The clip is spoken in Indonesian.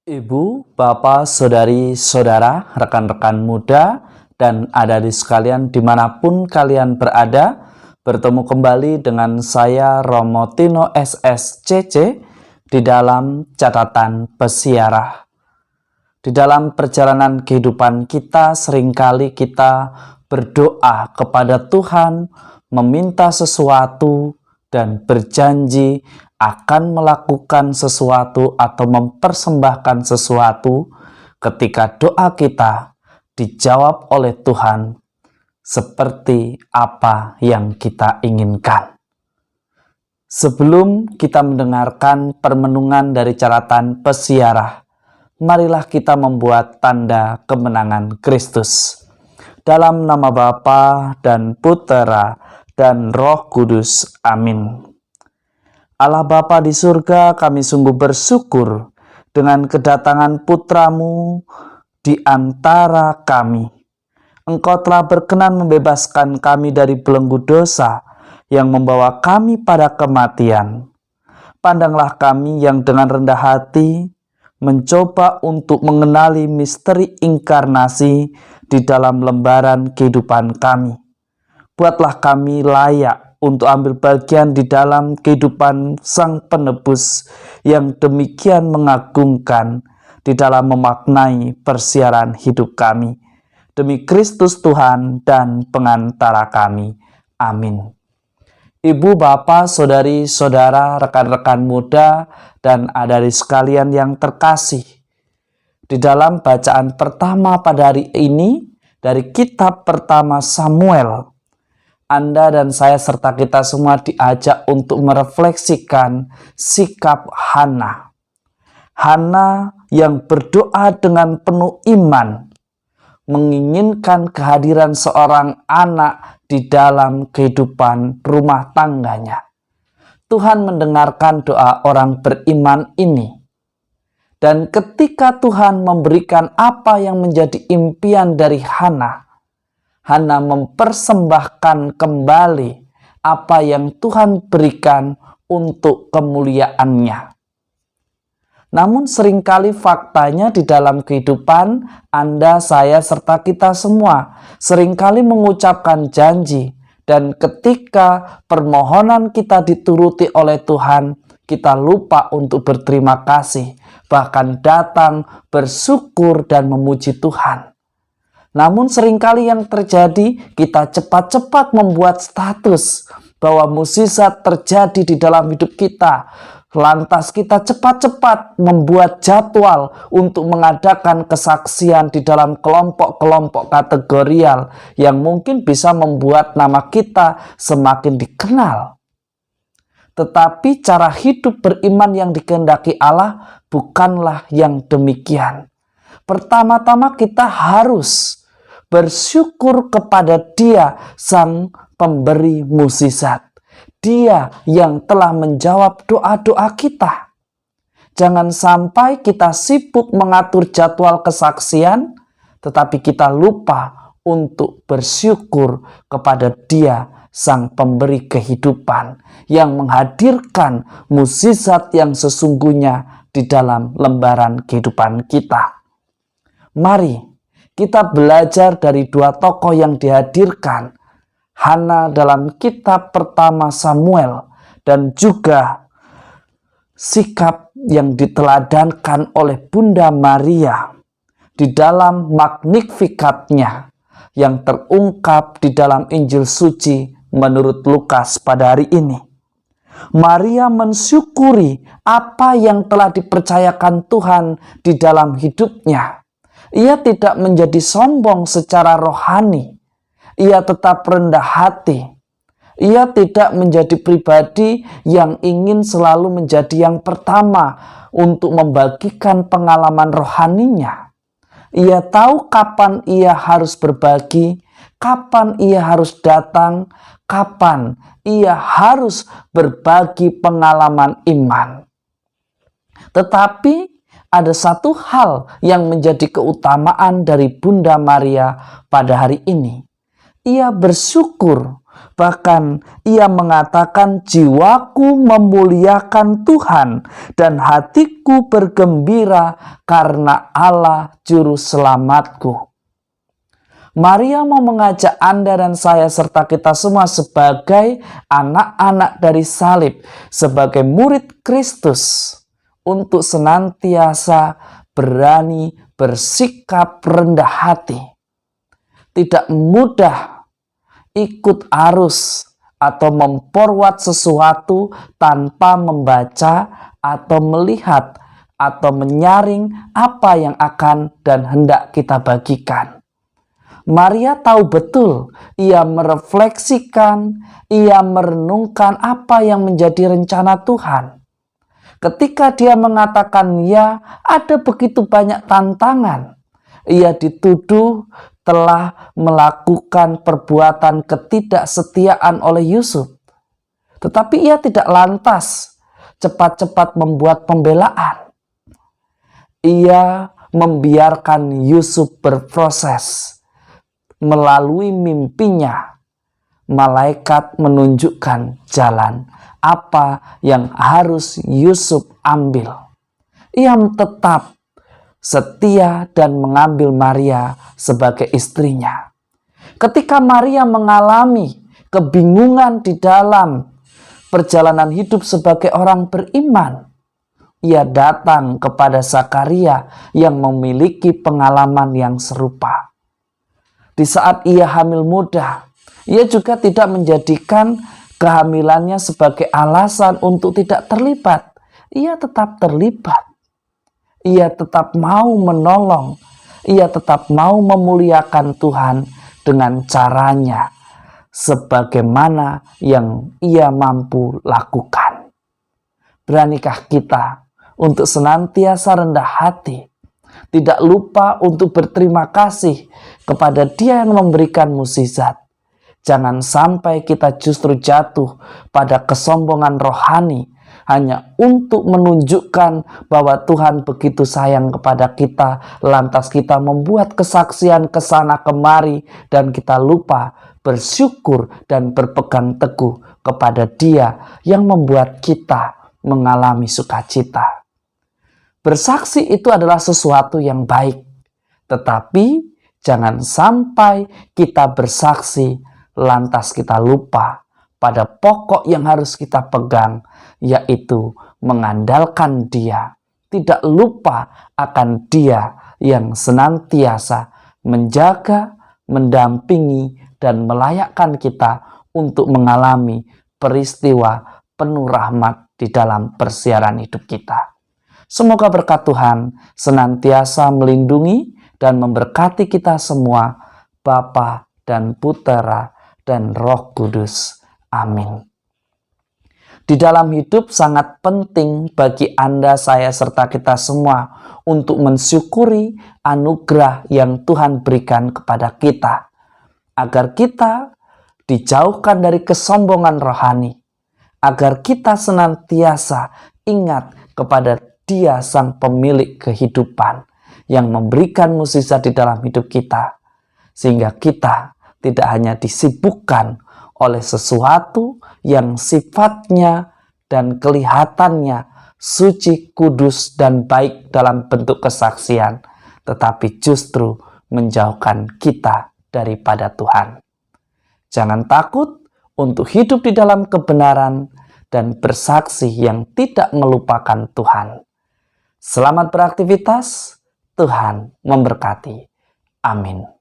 Ibu, Bapak, Saudari, Saudara, rekan-rekan muda, dan adik-adik sekalian dimanapun kalian berada, bertemu kembali dengan saya Romo Tino SSCC di dalam catatan pesiarah. Di dalam perjalanan kehidupan kita, seringkali kita berdoa kepada Tuhan, meminta sesuatu, dan berjanji akan melakukan sesuatu atau mempersembahkan sesuatu ketika doa kita dijawab oleh Tuhan seperti apa yang kita inginkan. Sebelum kita mendengarkan permenungan dari catatan pesiarah, marilah kita membuat tanda kemenangan Kristus. Dalam nama Bapa dan Putera dan Roh Kudus. Amin. Allah Bapa di surga, kami sungguh bersyukur dengan kedatangan Putra-Mu di antara kami. Engkau telah berkenan membebaskan kami dari belenggu dosa yang membawa kami pada kematian. Pandanglah kami yang dengan rendah hati mencoba untuk mengenali misteri inkarnasi di dalam lembaran kehidupan kami. Buatlah kami layak untuk ambil bagian di dalam kehidupan Sang Penebus yang demikian mengagumkan di dalam memaknai persiaran hidup kami. Demi Kristus Tuhan dan pengantara kami. Amin. Ibu, Bapak, Saudari, Saudara, rekan-rekan muda, dan adik-adik sekalian yang terkasih. Di dalam bacaan pertama pada hari ini dari kitab pertama Samuel, Anda dan saya serta kita semua diajak untuk merefleksikan sikap Hana. Hana yang berdoa dengan penuh iman, menginginkan kehadiran seorang anak di dalam kehidupan rumah tangganya. Tuhan mendengarkan doa orang beriman ini. Dan ketika Tuhan memberikan apa yang menjadi impian dari Hana, Hana mempersembahkan kembali apa yang Tuhan berikan untuk kemuliaannya. Namun seringkali faktanya di dalam kehidupan Anda, saya, serta kita semua seringkali mengucapkan janji, dan ketika permohonan kita dituruti oleh Tuhan, kita lupa untuk berterima kasih, bahkan datang bersyukur dan memuji Tuhan. Namun seringkali yang terjadi, kita cepat-cepat membuat status bahwa mukjizat terjadi di dalam hidup kita. Lantas kita cepat-cepat membuat jadwal untuk mengadakan kesaksian di dalam kelompok-kelompok kategorial yang mungkin bisa membuat nama kita semakin dikenal. Tetapi cara hidup beriman yang dikehendaki Allah bukanlah yang demikian. Pertama-tama kita harus bersyukur kepada Dia, Sang Pemberi mukjizat. Dia yang telah menjawab doa-doa kita. Jangan sampai kita sibuk mengatur jadwal kesaksian, tetapi kita lupa untuk bersyukur kepada Dia, Sang Pemberi kehidupan, yang menghadirkan mukjizat yang sesungguhnya di dalam lembaran kehidupan kita. Mari kita belajar dari dua tokoh yang dihadirkan, Hana dalam kitab pertama Samuel, dan juga sikap yang diteladankan oleh Bunda Maria di dalam Magnifikatnya yang terungkap di dalam Injil Suci menurut Lukas pada hari ini. Maria mensyukuri apa yang telah dipercayakan Tuhan di dalam hidupnya. Ia tidak menjadi sombong secara rohani. Ia tetap rendah hati. Ia tidak menjadi pribadi yang ingin selalu menjadi yang pertama untuk membagikan pengalaman rohaninya. Ia tahu kapan ia harus berbagi, kapan ia harus datang, kapan ia harus berbagi pengalaman iman. Tetapi ada satu hal yang menjadi keutamaan dari Bunda Maria pada hari ini. Ia bersyukur Bahkan ia mengatakan, jiwaku memuliakan Tuhan dan hatiku bergembira karena Allah juru selamatku. Maria mau mengajak Anda dan saya serta kita semua sebagai anak-anak dari salib, sebagai murid Kristus, untuk senantiasa berani bersikap rendah hati. Tidak mudah ikut arus atau memforward sesuatu tanpa membaca atau melihat atau menyaring apa yang akan dan hendak kita bagikan. Maria tahu betul, ia merefleksikan, ia merenungkan apa yang menjadi rencana Tuhan. Ketika dia mengatakan ya, ada begitu banyak tantangan. Ia dituduh telah melakukan perbuatan ketidaksetiaan oleh Yusuf. Tetapi ia tidak lantas cepat-cepat membuat pembelaan. Ia membiarkan Yusuf berproses. Melalui mimpinya, malaikat menunjukkan jalan apa yang harus Yusuf ambil. Ia tetap setia dan mengambil Maria sebagai istrinya. Ketika Maria mengalami kebingungan di dalam perjalanan hidup sebagai orang beriman, ia datang kepada Zakaria yang memiliki pengalaman yang serupa. Di saat ia hamil muda, ia juga tidak menjadikan kehamilannya sebagai alasan untuk tidak terlibat. Ia tetap terlibat. Ia tetap mau menolong, ia tetap mau memuliakan Tuhan dengan caranya, sebagaimana yang ia mampu lakukan. Beranikah kita untuk senantiasa rendah hati, tidak lupa untuk berterima kasih kepada Dia yang memberikan mukjizat. Jangan sampai kita justru jatuh pada kesombongan rohani, hanya untuk menunjukkan bahwa Tuhan begitu sayang kepada kita, lantas kita membuat kesaksian ke sana kemari dan kita lupa bersyukur dan berpegang teguh kepada Dia yang membuat kita mengalami sukacita. Bersaksi itu adalah sesuatu yang baik, tetapi jangan sampai kita bersaksi lantas kita lupa pada pokok yang harus kita pegang, yaitu mengandalkan Dia. Tidak lupa akan Dia yang senantiasa menjaga, mendampingi, dan melayakkan kita untuk mengalami peristiwa penuh rahmat di dalam persiaran hidup kita. Semoga berkat Tuhan senantiasa melindungi dan memberkati kita semua, Bapa dan Putera dan Roh Kudus. Amin. Di dalam hidup sangat penting bagi Anda, saya, serta kita semua untuk mensyukuri anugerah yang Tuhan berikan kepada kita, agar kita dijauhkan dari kesombongan rohani, agar kita senantiasa ingat kepada Dia sang pemilik kehidupan yang memberikan mukjizat di dalam hidup kita, sehingga kita tidak hanya disibukkan oleh sesuatu yang sifatnya dan kelihatannya suci, kudus, dan baik dalam bentuk kesaksian, tetapi justru menjauhkan kita daripada Tuhan. Jangan takut untuk hidup di dalam kebenaran dan bersaksi yang tidak melupakan Tuhan. Selamat beraktivitas, Tuhan memberkati. Amin.